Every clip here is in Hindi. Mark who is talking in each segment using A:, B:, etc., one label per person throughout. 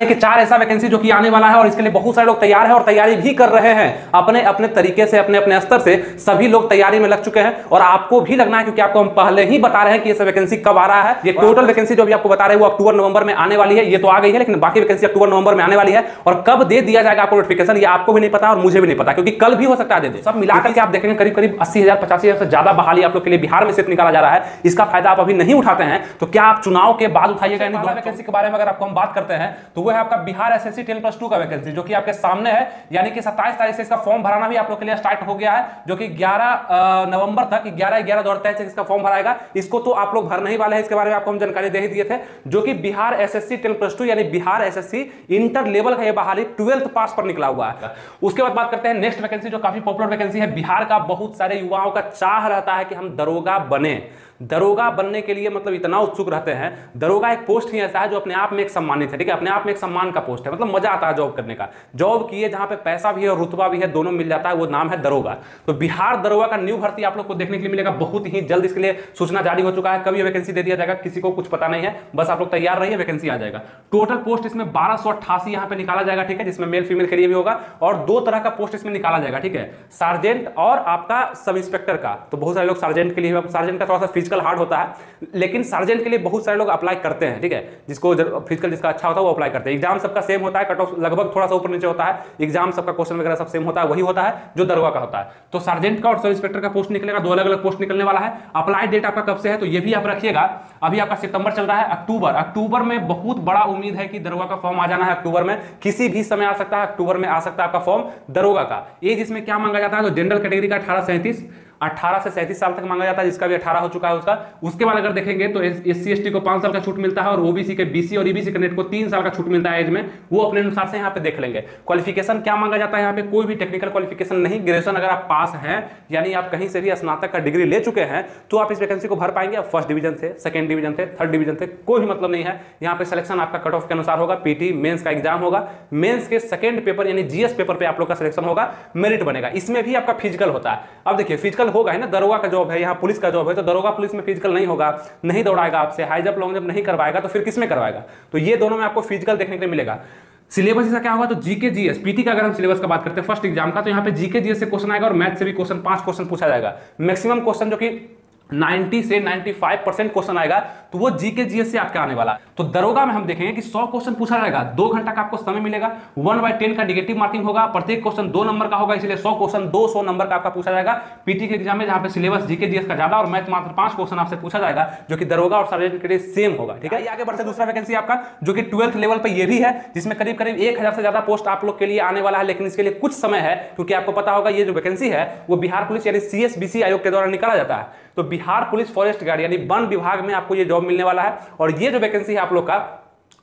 A: कि 4 ऐसा वैकेंसी जो कि आने वाला है और इसके लिए बहुत सारे लोग तैयार हैं और तैयारी भी कर रहे हैं अपने अपने तरीके से, अपने अपने स्तर से सभी लोग तैयारी में लग चुके हैं और आपको भी लगना है, क्योंकि आपको हम पहले ही बता रहे हैं कि ये सब वैकेंसी कब आ रहा है। ये टोटल वैकेंसी जो भी आपको बता रहे हैं वो अक्टूबर नवंबर में आने वाली है। ये तो आ गई है, लेकिन बाकी वैकेंसी अक्टूबर नवंबर में आने वाली है और कब दे दिया जाएगा आपको नोटिफिकेशन ये आपको भी नहीं पता और मुझे भी नहीं पता, क्योंकि कल भी हो सकता है दे दे। सब मिलाकर के आप देखेंगे करीब करीब 80,000 85,000 से ज्यादा बहाली आप लोग के लिए बिहार में सिर्फ निकाला जा रहा है। इसका फायदा आप अभी नहीं उठाते हैं तो क्या आप चुनाव के बाद उठाइएगा? नहीं। वैकेंसी के बारे में अगर आपको हम बात करते हैं तो वो है आपका बिहार एसएससी 10+2 का वैकेंसी, जो कि आपके सामने है। यानी कि 27 तारीख से इसका फॉर्म भराना भी आप लोग के लिए स्टार्ट हो गया है, जो कि 11 नवंबर तक 11/11/2023 से इसका फॉर्म भराएगा। इसको तो आप लोग भरने ही वाले हैं, इसके बारे में आपको हम जानकारी दे ही दिए थे। जो कि बिहार एसएससी 10+2 यानी बिहार एसएससी इंटर लेवल का ये बहाली 12th पास पर निकला हुआ है। उसके बाद बात करते हैं नेक्स्ट वैकेंसी, जो काफी पॉपुलर वैकेंसी है। बिहार का बहुत सारे युवाओं का चाह रहता है कि हम दरोगा बने। दरोगा बनने के लिए मतलब इतना उत्सुक रहते हैं। दरोगा एक पोस्ट ही ऐसा है जो अपने आप में एक सम्मानित है, ठीक है, अपने आप में एक सम्मान का पोस्ट है, मतलब मजा आता है जॉब करने का। जॉब किए जहां पे पैसा भी है और रुतबा भी है, दोनों मिल जाता है, वो नाम है दरोगा। तो बिहार दरोगा का न्यू भर्ती आप लोग को देखने के लिए मिलेगा बहुत ही जल्द। इसके लिए सूचना जारी हो चुका है, कब ये वैकेंसी दे दिया जाएगा किसी को कुछ पता नहीं है, बस आप लोग तैयार रहिए, वैकेंसी आ जाएगा। टोटल पोस्ट इसमें 1288 यहाँ पे निकाला जाएगा, ठीक है, जिसमें मेल फीमेल के लिए भी होगा और 2 तरह का पोस्ट इसमें निकाला जाएगा, ठीक है, सार्जेंट और आपका सब इंस्पेक्टर का। तो बहुत सारे लोग सार्जेंट के लिए, सार्जेंट का थोड़ा सा फिजिकल हार्ड होता है, लेकिन सार्जेंट के लिए बहुत सारे लोग अप्लाई करते हैं, ठीक है, जिसको फिजिकल जिसका अच्छा होता है वो अप्लाई करते हैं। एग्जाम सबका सेम होता है, कट ऑफ लगभग थोड़ा सा ऊपर नीचे होता है, एग्जाम सबका क्वेश्चन वगैरह सब सेम होता है, वही होता है जो दरोगा का होता है। तो सार्जेंट का और सब इंस्पेक्टर का पोस्ट निकलेगा, 2 अलग अलग पोस्ट निकलने वाला है। अप्लाई डेट आपका कब से है तो ये भी आप रखिएगा। अभी आपका सितंबर चल रहा है, अक्टूबर में बहुत बड़ा उम्मीद है कि दरोगा का फॉर्म आ जाना है। अक्टूबर में किसी भी समय आ सकता है, अक्टूबर में आ सकता है आपका फॉर्म दरोगा का। एज इसमें क्या मांगा जाता है तो जनरल कैटेगरी का 18 से 37 साल तक मांगा जाता है, जिसका भी 18 हो चुका है उसका। उसके बाद अगर देखेंगे तो SC ST को 5 साल का छूट मिलता है और OBC के BC और EBC कैंडिडेट को 3 साल का छूट मिलता है एज में, वो अपने अनुसार से यहाँ पे देख लेंगे। क्वालिफिकेशन क्या मांगा जाता है यहाँ पे, कोई भी टेक्निकल क्वालिफिकेशन नहीं, ग्रेजुएशन अगर आप पास हैं यानी आप कहीं से भी स्नातक का डिग्री ले चुके हैं तो आप इस वैकेंसी को भर पाएंगे। आप फर्स्ट डिवीजन से, सेकंड डिवीजन से, थर्ड डिवीजन से, कोई भी मतलब नहीं है। यहाँ पे सिलेक्शन आपका कट ऑफ के अनुसार होगा, PT मेंस का एग्जाम होगा, मेंस के सेकंड पेपर यानी GS पेपर पे आप लोग का सिलेक्शन होगा, मेरिट बनेगा। इसमें भी आपका फिजिकल होता है। अब देखिए फिजिकल होगा है ना, दरोगा का जॉब है, यहाँ पुलिस का जॉब है, तो दरोगा पुलिस में फिजिकल नहीं होगा, नहीं दौड़ाएगा आपसे, हाई जंप लॉन्ग जंप नहीं करवाएगा, तो फिर किसमें करवाएगा? तो ये दोनों में आपको फिजिकल देखने के लिए मिलेगा। सिलेबस इसका क्या होगा तो GK GS PT का अगर हम सिलेबस का बात करते हैं फर्स्ट एग्जाम का, तो यहाँ पे GK GS से क्वेश्चन आएगा और मैथ से भी क्वेश्चन 5 क्वेश्चन पूछा जाएगा। मैक्सिमम क्वेश्चन जो कि 90 से 95% क्वेश्चन आएगा तो वो GK GS से आपका आने वाला। तो दरोगा में हम देखेंगे कि 100 क्वेश्चन पूछा जाएगा, 2 घंटा का आपको समय मिलेगा, 1/10 का नेगेटिव मार्किंग होगा, प्रत्येक क्वेश्चन 2 नंबर का होगा, इसलिए 100 क्वेश्चन 200 नंबर का आपका पूछा जाएगा। PT के एग्जाम में जहां पे सिलेबस GK GS का ज्यादा और मैथ मात्र 5 क्वेश्चन आपसे पूछा जाएगा, जो कि दरोगा और सार्जेंट के लिए सेम होगा, ठीक है। आगे बढ़ते दूसरा वैकेंसी आपका जो कि 12th लेवल पे ये भी है, जिसमें करीब करीब 1000 से ज्यादा पोस्ट आप लोग के लिए आने वाला है, लेकिन इसके लिए कुछ समय है, क्योंकि आपको पता होगा ये जो वैकेंसी है वो बिहार पुलिस यानी CSBC आयोग के द्वारा निकाला जाता है। तो बिहार पुलिस फॉरेस्ट गार्ड यानी वन विभाग में आपको ये जॉब मिलने वाला है और ये जो वैकेंसी है आप लोग का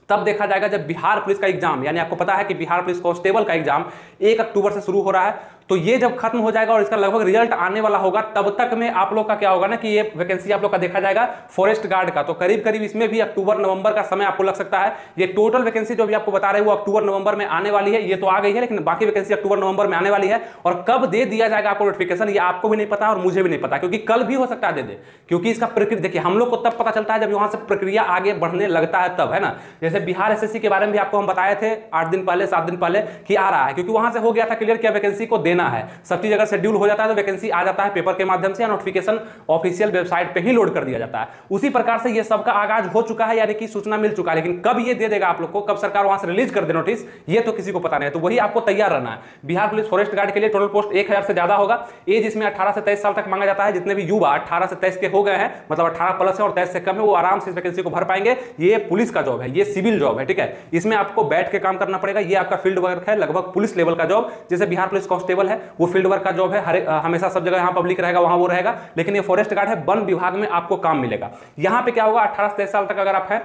A: तब देखा जाएगा जब बिहार पुलिस का एग्जाम, यानी आपको पता है कि बिहार पुलिस कांस्टेबल का एग्जाम 1 अक्टूबर से शुरू हो रहा है। तो ये जब खत्म हो जाएगा और इसका लगभग रिजल्ट आने वाला होगा, तब तक में आप लोग का क्या होगा ना कि ये वैकेंसी आप लोग का देखा जाएगा फॉरेस्ट गार्ड का। तो करीब करीब इसमें भी अक्टूबर नवंबर का समय आपको लग सकता है। ये टोटल वैकेंसी जो भी आपको बता रहे हैं वो अक्टूबर नवंबर में आने वाली है। ये तो आ गई है, लेकिन बाकी वैकेंसी अक्टूबर नवंबर में आने वाली है और कब दे दिया जाएगा आपको नोटिफिकेशन ये आपको भी नहीं पता और मुझे भी नहीं पता, क्योंकि कल भी हो सकता है दे दे, क्योंकि इसका प्रक्रिया देखिए हम लोग को तब पता चलता है जब वहां से प्रक्रिया आगे बढ़ने लगता है तब, है ना। जैसे बिहार SSC के बारे में भी आपको हम बताए थे 8 दिन पहले 7 दिन पहले कि आ रहा है, क्योंकि वहां से हो गया था क्लियर क्या वैकेंसी को देना है। सब चीज अगर शेड्यूल हो जाता है तो वैकेंसी आ जाता है पेपर के माध्यम से या नोटिफिकेशन ऑफिशियल वेबसाइट पे ही लोड कर दिया जाता है। उसी प्रकार से ये सबका आगाज हो चुका है, यानी कि सूचना मिल चुका है, लेकिन कब ये दे देगा आप लोग को, कब सरकार वहां से रिलीज कर दे नोटिस, ये तो किसी को पता नहीं है। तो वही आपको तैयार रहना है। बिहार पुलिस फॉरेस्ट गार्ड के लिए टोटल पोस्ट 1000 से ज्यादा होगा। एज इसमें 18 से 23 साल तक मांगा जाता है। जितने भी युवा 18 से 23 के हो गए हैं, मतलब 18 प्लस है और 23 से कम है, वो आराम से इस वैकेंसी को भर पाएंगे। ये पुलिस का जॉब है, ये सिविल जॉब है, ठीक है। इसमें आपको बैठ के काम करना पड़ेगा। ये आपका फील्ड वर्क है, लगभग पुलिस लेवल का जॉब। जैसे बिहार पुलिस कांस्टेबल है वो फील्ड वर्क का जॉब है, हमेशा सब जगह यहाँ पब्लिक रहेगा वहां वो रहेगा, लेकिन ये फॉरेस्ट गार्ड है, वन विभाग में आपको काम मिलेगा। यहाँ पे क्या होगा 18 से 23 साल तक अगर आप हैं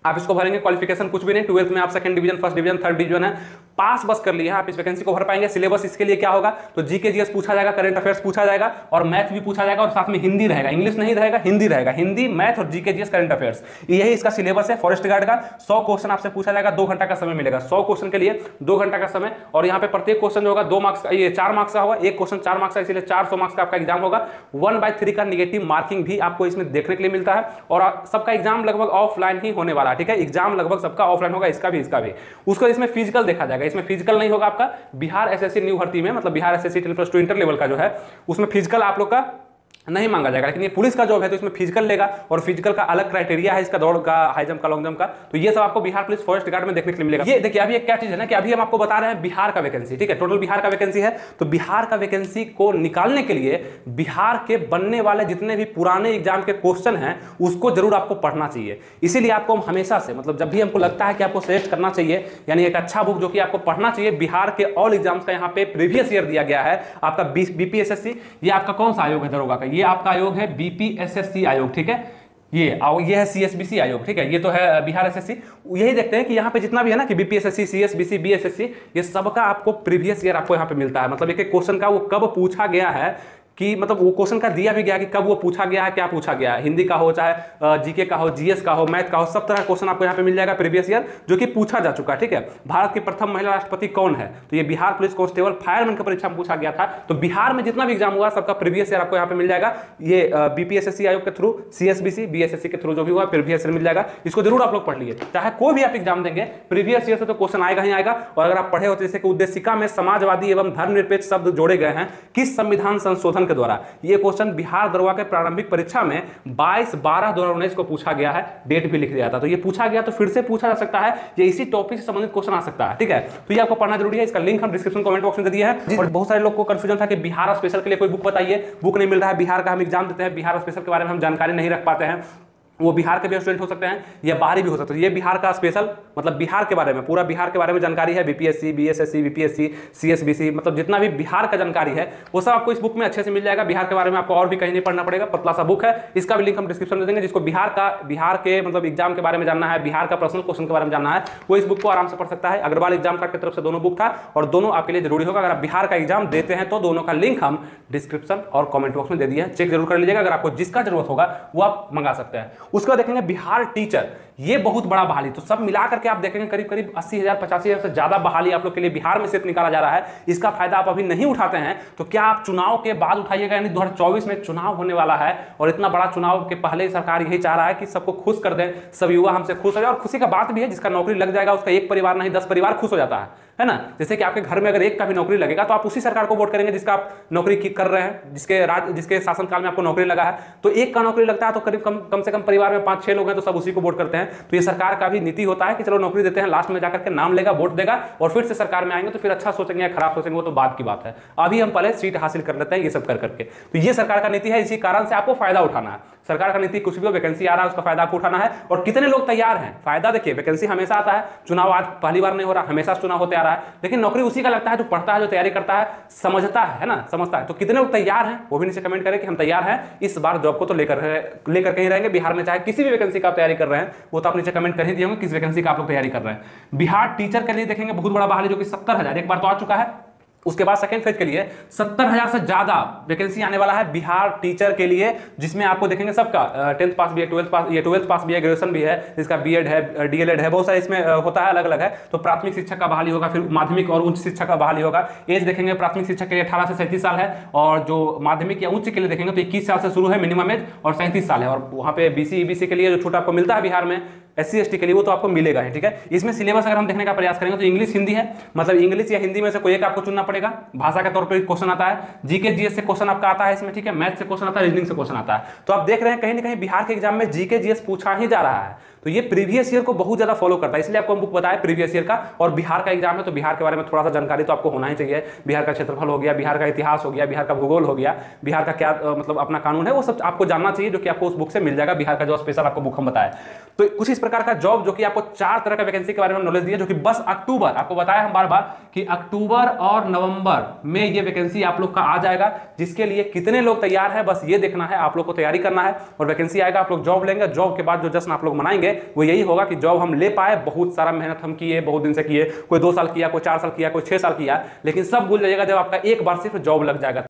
A: आप इसको भरेंगे। क्वालिफिकेशन कुछ भी नहीं, 12th में आप second division, first division, third division है, पास बस कर लिए आप इस वैकेंसी को भर पाएंगे। सिलेबस इसके लिए क्या होगा, तो जीके जीएस पूछा जाएगा, करंट अफेयर्स पूछा जाएगा और मैथ भी पूछा जाएगा और साथ में हिंदी रहेगा, इंग्लिश नहीं रहेगा, हिंदी रहेगा, हिंदी मैथ और जीके जीएस करंट अफेयर्स, यही इसका सिलेबस है फॉरेस्ट गार्ड का। 100 क्वेश्चन आपसे पूछा जाएगा, 2 घंटा का समय मिलेगा, 100 क्वेश्चन के लिए 2 घंटा का समय। और यहाँ पे प्रत्येक क्वेश्चन जो होगा 2 मार्क्स का, ये 4 मार्क्स का होगा, एक क्वेश्चन 4 मार्क्स का, इसलिए 400 मार्क्स का आपका एग्जाम होगा। 1/3 का निगेटिव मार्किंग भी आपको इसमें देखने के लिए मिलता है और सबका एग्जाम लगभग ऑफलाइन ही होने वाला है, ठीक है, एग्जाम लगभग सबका ऑफलाइन होगा, इसका भी। उसको इसमें फिजिकल देखा जाएगा, इसमें फिजिकल नहीं होगा आपका। बिहार एसएससी न्यू भर्ती में, मतलब बिहार एसएससी 10+2 इंटर लेवल का जो है उसमें फिजिकल आप लोग का नहीं मांगा जाएगा, लेकिन ये पुलिस का जॉब है तो इसमें फिजिकल लेगा और फिजिकल का अलग क्राइटेरिया है, इसका दौड़ का, हाई जंप का, लॉन्ग जंप का। तो ये सब आपको बिहार पुलिस फॉरेस्ट गार्ड में देखने के लिए मिलेगा। ये देखिए अभी एक क्या चीज है ना कि अभी हम आपको बता रहे हैं बिहार का वैकेंसी, ठीक है, टोटल बिहार का वैकेंसी है। तो बिहार का वैकेंसी को निकालने के लिए बिहार के बनने वाले जितने भी पुराने एग्जाम के क्वेश्चन हैं उसको जरूर आपको पढ़ना चाहिए। इसीलिए आपको हम हमेशा से, मतलब जब भी हमको लगता है कि आपको सेलेक्ट करना चाहिए, यानी एक अच्छा बुक जो कि आपको पढ़ना चाहिए, बिहार के ऑल एग्जाम्स का यहाँ पे प्रीवियस ईयर दिया गया है आपका बीपीएसएससी। ये आपका कौन सा आयोग है दरोगा का, ये आपका आयोग है बीपीएसएससी आयोग, ठीक है, ये है सीएसबीसी आयोग, ठीक है, ये तो है बिहार एसएससी। यही देखते हैं कि यहाँ पे जितना भी है ना कि बीपीएसएससी, सीएसबीसी, बीएसएससी, ये सबका आपको प्रीवियस ईयर आपको यहाँ पे मिलता है। मतलब एक एक क्वेश्चन का वो कब पूछा गया है कि मतलब वो क्वेश्चन का दिया भी गया कि कब वो पूछा गया है, क्या पूछा गया है, हिंदी का हो चाहे जीके का हो, जीएस का हो, मैथ का हो, सब तरह का क्वेश्चन आपको यहाँ पे मिल जाएगा प्रीवियस ईयर जो कि पूछा जा चुका है, ठीक है। भारत की प्रथम महिला राष्ट्रपति कौन है, तो ये बिहार पुलिस कांस्टेबल फायरमैन की परीक्षा में पूछा गया था। तो बिहार में जितना भी एग्जाम हुआ सबका प्रीवियस ईयर आपको यहाँ पे मिल जाएगा। ये बीपीएसएससी आयोग के थ्रू, सीएसबीसी, बीएसएससी के थ्रू जो भी हुआ प्रीवियस ईयर मिल जाएगा। इसको जरूर आप लोग पढ़ लीजिए, चाहे कोई भी आप एग्जाम देंगे प्रीवियस ईयर से तो क्वेश्चन आएगा ही आएगा। और अगर आप पढ़े होते जैसे कि उद्देशिका में समाजवादी एवं धर्मनिरपेक्ष शब्द जोड़े गए हैं किस संविधान संशोधन के द्वारा, ये क्वेश्चन बिहार दरोगा के प्रारंभिक परीक्षा में 22/12/2019 को पूछा गया है, डेट भी लिख दिया था। तो ये पूछा गया तो फिर से पूछा जा सकता है, ये इसी टॉपिक से संबंधित क्वेश्चन आ सकता है, ठीक है। तो ये आपको पढ़ना जरूरी है, इसका लिंक हम डिस्क्रिप्शन कमेंट बॉक्स में दे दिया है। और बहुत सारे लोग को कंफ्यूजन था कि बिहार स्पेशल के लिए कोई बुक बताइए, बुक नहीं मिल रहा है, बिहार का हम एग्जाम देते हैं, बिहार स्पेशल के बारे में हम जानकारी नहीं रख पाते हैं, वो बिहार के भी स्टूडेंट हो सकते हैं या बाहरी भी हो सकते हैं। ये बिहार का स्पेशल, मतलब बिहार के बारे में, पूरा बिहार के बारे में जानकारी है, बीपीएससी, बीएसएससी, बीपीएससी, सीएसबीसी, मतलब जितना भी बिहार का जानकारी है वो सब आपको इस बुक में अच्छे से मिल जाएगा। बिहार के बारे में आपको और भी कहीं नहीं पढ़ना पड़ेगा, पतला सा बुक है, इसका भी लिंक हम डिस्क्रिप्शन में देंगे। जिसको बिहार के मतलब एग्जाम के बारे में जानना है, बिहार का पर्सनल क्वेश्चन के बारे में जानना है, वो इस बुक को आराम से पढ़ सकता है। अग्रवाल एग्जाम कार्ड की तरफ से दोनों बुक था और दोनों आपके लिए जरूरी होगा। अगर आप बिहार का एग्जाम देते हैं तो दोनों का लिंक हम डिस्क्रिप्शन और कमेंट बॉक्स में दे दिया है, चेक जरूर कर लीजिएगा। अगर आपको जिसका जरूरत होगा वो आप मंगा सकते हैं। उसका देखेंगे बिहार टीचर, ये बहुत बड़ा बहाली, तो सब मिला करके आप देखेंगे करीब करीब 80,000 85,000 से ज्यादा बहाली आप लोग के लिए बिहार में से निकाला जा रहा है। इसका फायदा आप अभी नहीं उठाते हैं तो क्या आप चुनाव के बाद उठाइएगा, यानी 2024 में चुनाव होने वाला है और इतना बड़ा चुनाव के पहले सरकार यही चाह रहा है कि सबको खुश कर दें, सब युवा हमसे खुश हो जाए। और खुशी का बात भी है, जिसका नौकरी लग जाएगा उसका एक परिवार नहीं 10 परिवार खुश हो जाता है ना। जैसे कि आपके घर में अगर एक का भी नौकरी लगेगा तो आप उसी सरकार को वोट करेंगे जिसका आप नौकरी कर रहे हैं, जिसके शासनकाल में आपको नौकरी लगा है। तो एक का नौकरी लगता है तो करीब कम से कम परिवार में 5-6 लोग हैं तो सब उसी को वोट करते हैं। तो ये सरकार का भी नीति होता है कि चलो नौकरी देते हैं, लास्ट में जाकर के नाम लेगा, वोट देगा और फिर से सरकार में आएंगे तो फिर अच्छा सोचेंगे या खराब सोचेंगे वो तो बात की बात है। अभी हम पहले सीट हासिल कर लेते हैं ये सब कर करके। तो ये सरकार का नीति है, इसी कारण से आपको फायदा उठाना है। सरकार का नीति कुछ भी हो, वैकेंसी आ रहा है उसका फायदा आपको उठाना है। और कितने लोग तैयार हैं, फायदा देखिए, वैकेंसी हमेशा आता है, चुनाव आज पहली बार नहीं हो रहा, हमेशा चुनाव होते आ रहा है, लेकिन नौकरी उसी का लगता है जो पढ़ता है, जो तैयारी करता है, समझता है ना, समझता है। तो कितने लोग तैयार हैं वो भी नीचे कमेंट करें कि हम तैयार हैं, इस बार जॉब को तो लेकर कहीं रहेंगे। बिहार में चाहे किसी भी वैकेंसी का आप तैयारी कर रहे हैं वो तो आप नीचे कमेंट कर ही दिए होंगे किस वैकेंसी का आप लोग तैयारी कर रहे हैं। बिहार टीचर के लिए देखेंगे बहुत बड़ा बहाली जो कि 70,000 एक बार तो आ चुका है। उसके बाद सेकंड फेज के लिए 70,000 से ज्यादा वैकेंसी आने वाला है बिहार टीचर के लिए, जिसमें आपको देखेंगे सबका 10th पास भी है, 12th पास भी है, ग्रेजुएशन भी है, इसका बीएड है, डीएलएड है, बहुत सारे इसमें होता है, अलग अलग है। तो प्राथमिक शिक्षक का बहाली होगा, फिर माध्यमिक और उच्च शिक्षक का बहाली होगा। एज देखेंगे प्राथमिक शिक्षक के लिए 18 से 37 साल है और जो माध्यमिक या उच्च के लिए देखेंगे तो 21 साल से शुरू है मिनिमम एज और 37 साल है। और वहाँ पे बीसी ईबीसी के लिए जो छूट आपको मिलता है बिहार में, SC ST के लिए वो तो आपको मिलेगा है, ठीक है। इसमें सिलेबस अगर हम देखने का प्रयास करेंगे तो इंग्लिश हिंदी है, मतलब इंग्लिश या हिंदी में से कोई एक आपको चुनना पड़ेगा। भाषा के तौर पे क्वेश्चन आता है, जीके जीएस से क्वेश्चन आपका आता है इसमें, ठीक है, मैथ से क्वेश्चन आता है, रीजनिंग से क्वेश्चन आता है। तो आप देख रहे हैं कहीं ना कहीं बिहार के एग्जाम में जीके जीएस पूछा ही जा रहा है। तो ये प्रीवियस ईयर को बहुत ज्यादा फॉलो करता है, इसलिए आपको हम बुक बताया प्रीवियस ईयर का। और बिहार का एग्जाम है तो बिहार के बारे में थोड़ा सा जानकारी तो आपको होना ही चाहिए। बिहार का क्षेत्रफल हो गया, बिहार का इतिहास हो गया, बिहार का भूगोल हो गया, बिहार का क्या मतलब अपना कानून है, वो सब आपको जानना चाहिए, जो कि आपको उस बुक से मिल जाएगा। बिहार का जो स्पेशल आपको बुक हम बताया, तो कुछ इस प्रकार का जॉब जो कि आपको 4 तरह का वैकेंसी के बारे में नॉलेज दिया, जो कि बस अक्टूबर, आपको बताया हम बार बार कि अक्टूबर और नवंबर में ये वैकेंसी आप लोग का आ जाएगा। जिसके लिए कितने लोग तैयार हैं बस ये देखना है, आप लोग को तैयारी करना है और वैकेंसी आएगा, आप लोग जॉब लेंगे। जॉब के बाद जो जश्न आप लोग मनाएंगे लिए वो यही होगा कि जॉब हम ले पाए, बहुत सारा मेहनत हम किए, बहुत दिन से किए, कोई 2 साल किया, कोई 4 साल किया, कोई 6 साल किया, लेकिन सब भूल जाइएगा जब आपका एक बार सिर्फ जॉब लग जाएगा।